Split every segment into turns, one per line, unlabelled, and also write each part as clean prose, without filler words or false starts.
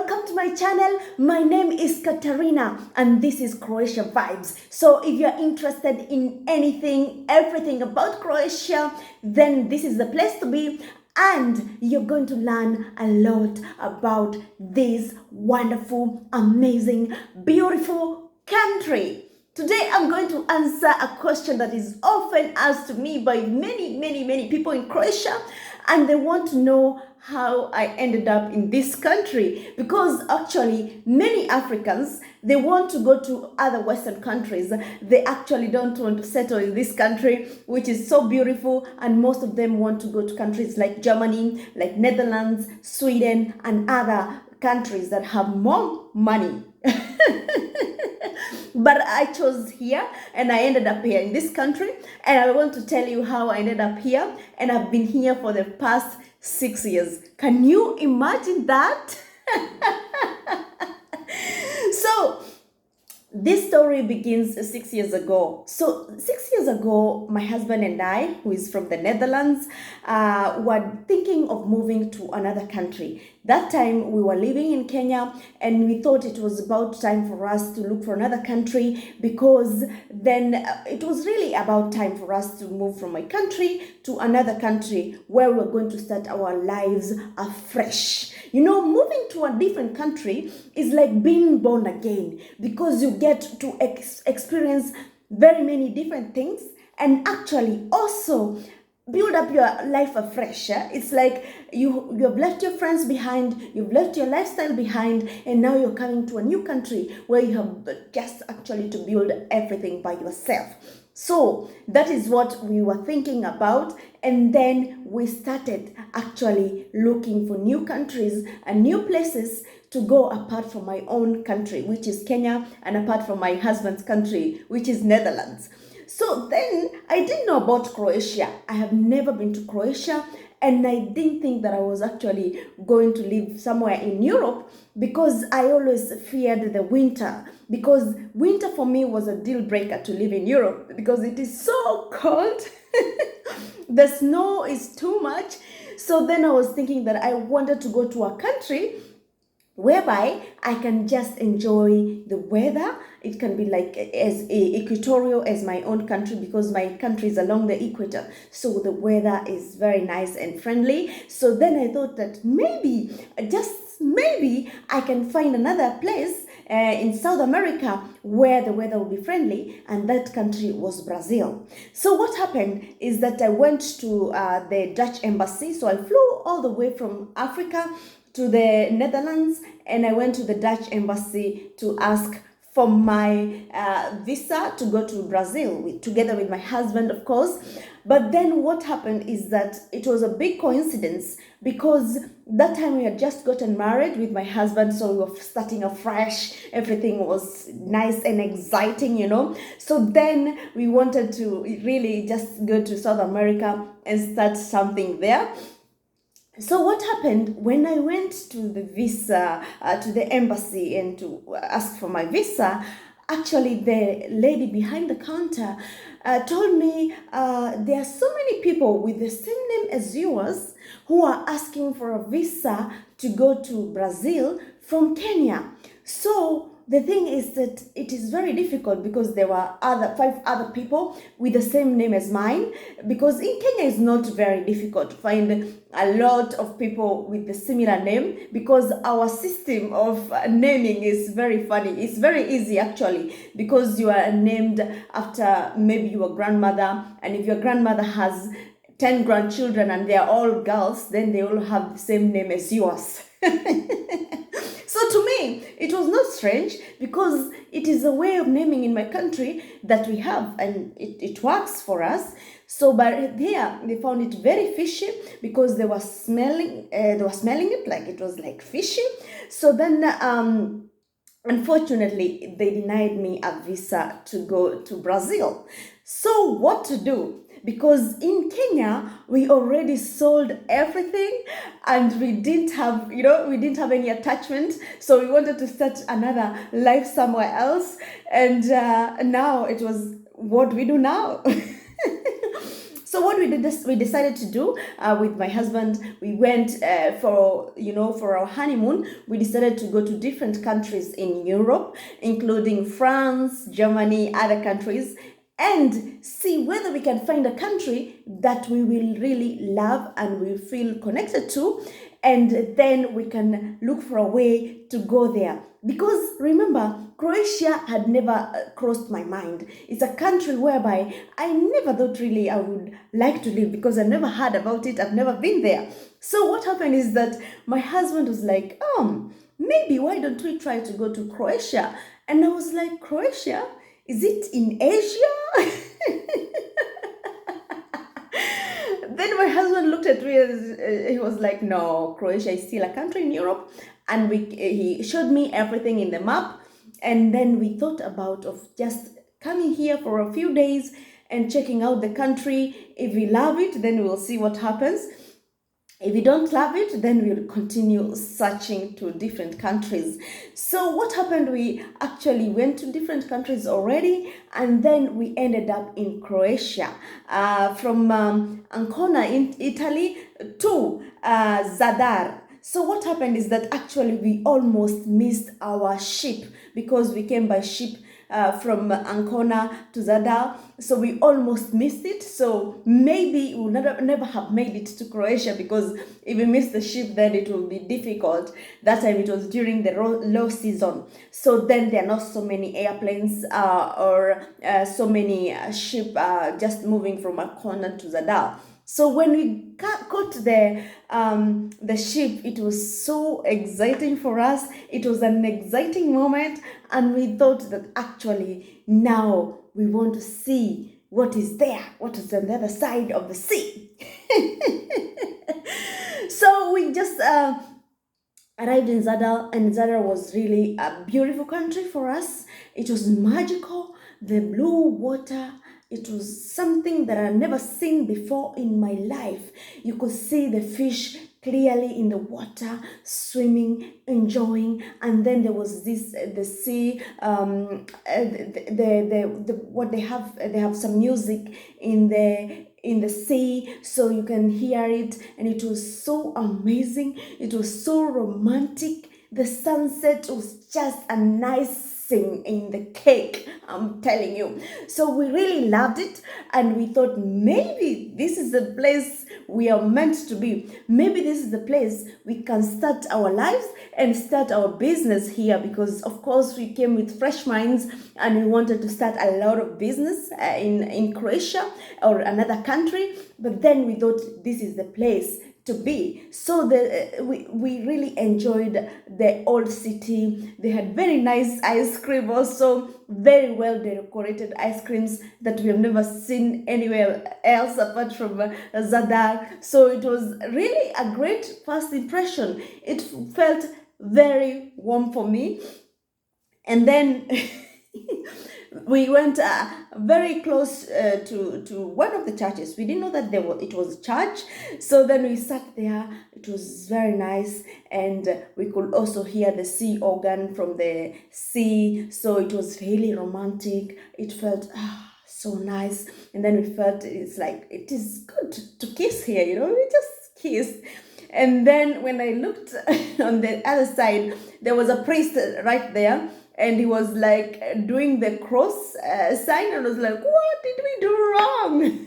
welcome to my channel. My name is Katarina and this is Croatia Vibes. So if you're interested in everything about Croatia, then this is the place to be, and you're going to learn a lot about this wonderful, amazing, beautiful country. Today I'm going to answer a question that is often asked to me by many people in Croatia, and they want to know how I ended up in this country, because actually many Africans, they want to go to other Western countries. They actually don't want to settle in this country, which is so beautiful, and most of them want to go to countries like Germany, like Netherlands, Sweden, and other countries that have more money. But I chose here and I ended up here in this country, and I want to tell you how I ended up here, and I've been here for the past 6 years. Can you imagine that? So this story begins 6 years ago. So 6 years ago, my husband and I, who is from the Netherlands, were thinking of moving to another country. That time we were living in Kenya, and we thought it was about time for us to look for another country, because then it was really about time for us to move from my country to another country where we're going to start our lives afresh. You know, moving to a different country is like being born again, because you get to experience very many different things, and actually also build up your life afresh. It's like you have left your friends behind, you've left your lifestyle behind, and now you're coming to a new country where you have just actually to build everything by yourself. So that is what we were thinking about, and then we started actually looking for new countries and new places to go apart from my own country, which is Kenya, and apart from my husband's country, which is Netherlands. So then I didn't know about Croatia. I have never been to Croatia, and I didn't think that I was actually going to live somewhere in Europe, because I always feared the winter, because winter for me was a deal breaker to live in Europe, because it is so cold. The snow is too much. So then I was thinking that I wanted to go to a country whereby I can just enjoy the weather. It can be like as equatorial as my own country, because my country is along the equator, so the weather is very nice and friendly. So then I thought that maybe, just maybe, I can find another place in South America where the weather will be friendly, and that country was Brazil. So what happened is that I went to the Dutch embassy. So I flew all the way from Africa to the Netherlands, and I went to the Dutch embassy to ask for my visa to go to Brazil, together with my husband, of course. But then what happened is that it was a big coincidence, because that time we had just gotten married with my husband, so we were starting afresh. Everything was nice and exciting, you know. So then we wanted to really just go to South America and start something there. So what happened when I went to the visa, to the embassy, and to ask for my visa, actually the lady behind the counter told me there are so many people with the same name as yours who are asking for a visa to go to Brazil from Kenya. So the thing is that it is very difficult, because there were 5 other people with the same name as mine, because in Kenya it's not very difficult to find a lot of people with the similar name, because our system of naming is very funny. It's very easy actually, because you are named after maybe your grandmother, and if your grandmother has 10 grandchildren and they are all girls, then they all have the same name as yours. So to me, it was not strange, because it is a way of naming in my country that we have, and it works for us. So, but here they found it very fishy, because they were smelling it like it was like fishy. So then, unfortunately, they denied me a visa to go to Brazil. So what to do? Because in Kenya, we already sold everything, and we didn't have any attachment. So we wanted to start another life somewhere else. And now it was, what do we do now? So So what we did this, we decided to do with my husband, we went for our honeymoon. We decided to go to different countries in Europe, including France, Germany, other countries, and see whether we can find a country that we will really love and we feel connected to, and then we can look for a way to go there. Because remember, Croatia had never crossed my mind. It's a country whereby I never thought really I would like to live, because I never heard about it, I've never been there. So what happened is that my husband was like, maybe why don't we try to go to Croatia? And I was like, Croatia? Is it in Asia? Then my husband looked at me and he was like, no, Croatia is still a country in Europe. And he showed me everything in the map. And then we thought about of just coming here for a few days and checking out the country. If we love it, then we'll see what happens. If we don't love it, then we'll continue searching to different countries. So what happened, we actually went to different countries already, and then we ended up in Croatia, from Ancona in Italy to Zadar. So what happened is that actually we almost missed our ship, because we came by ship from Ancona to Zadar, so we almost missed it. So maybe we'll never have made it to Croatia, because if we miss the ship, then it will be difficult. That time it was during the low season, so then there are not so many airplanes or so many ship just moving from Ancona to Zadar. So when we caught the ship, it was so exciting for us. It was an exciting moment, and we thought that actually now we want to see what is there, what is on the other side of the sea. So we just arrived in Zadar, and Zadar was really a beautiful country for us. It was magical, the blue water. It was something that I've never seen before in my life. You could see the fish clearly in the water, swimming, enjoying, and then there was this the sea. What they have some music in the sea, so you can hear it, and it was so amazing. It was so romantic. The sunset was just a nice in the cake, I'm telling you. So we really loved it, and we thought maybe this is the place we are meant to be. Maybe this is the place we can start our lives and start our business here, because of course we came with fresh minds and we wanted to start a lot of business in Croatia or another country. But then we thought this is the place to be. So we really enjoyed the old city. They had very nice ice cream, also very well decorated ice creams that we have never seen anywhere else apart from Zadar. So it was really a great first impression. It felt very warm for me. And then we went very close to one of the churches. We didn't know that it was a church. So then we sat there. It was very nice, and we could also hear the sea organ from the sea. So it was really romantic. It felt so nice. And then we felt it's like it is good to kiss here. We just kissed. And then when I looked on the other side, there was a priest right there. And he was like doing the cross sign, and I was like, what did we do wrong?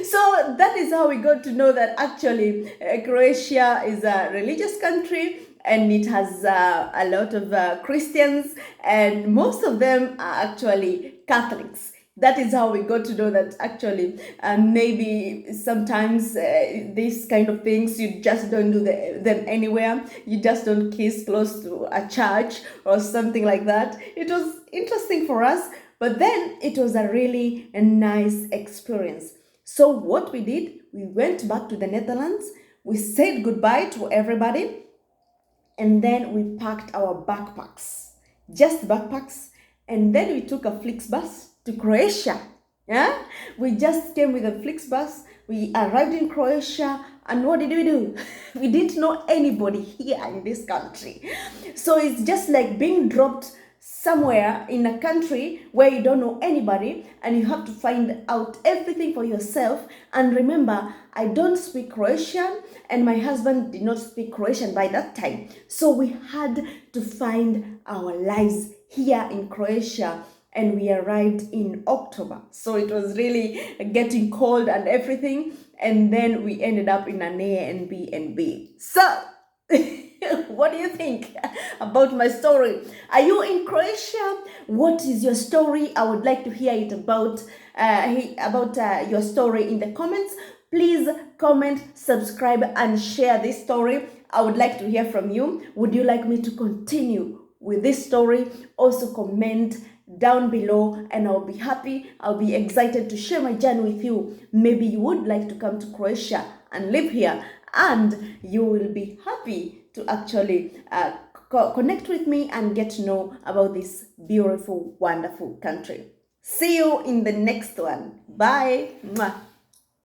So that is how we got to know that actually Croatia is a religious country, and it has a lot of Christians, and most of them are actually Catholics. That is how we got to know that actually maybe sometimes these kind of things, you just don't do them anywhere. You just don't kiss close to a church or something like that. It was interesting for us, but then it was a really nice experience. So what we did, we went back to the Netherlands. We said goodbye to everybody, and then we packed our backpacks, just backpacks, and then we took a Flixbus to Croatia. Yeah, we just came with a Flixbus. We arrived in Croatia, and what did we do? We didn't know anybody here in this country. So it's just like being dropped somewhere in a country where you don't know anybody and you have to find out everything for yourself. And remember, I don't speak Croatian and my husband did not speak Croatian by that time. So we had to find our lives here in Croatia, and we arrived in October. So it was really getting cold and everything. And then we ended up in an Airbnb. So what do you think about my story? Are you in Croatia? What is your story? I would like to hear it about your story in the comments. Please comment, subscribe, and share this story. I would like to hear from you. Would you like me to continue with this story? Also comment down below and I'll be happy, I'll be excited to share my journey with you. Maybe you would like to come to Croatia and live here, and you will be happy to actually connect with me and get to know about this beautiful, wonderful country. See you in the next one. Bye. Mwah.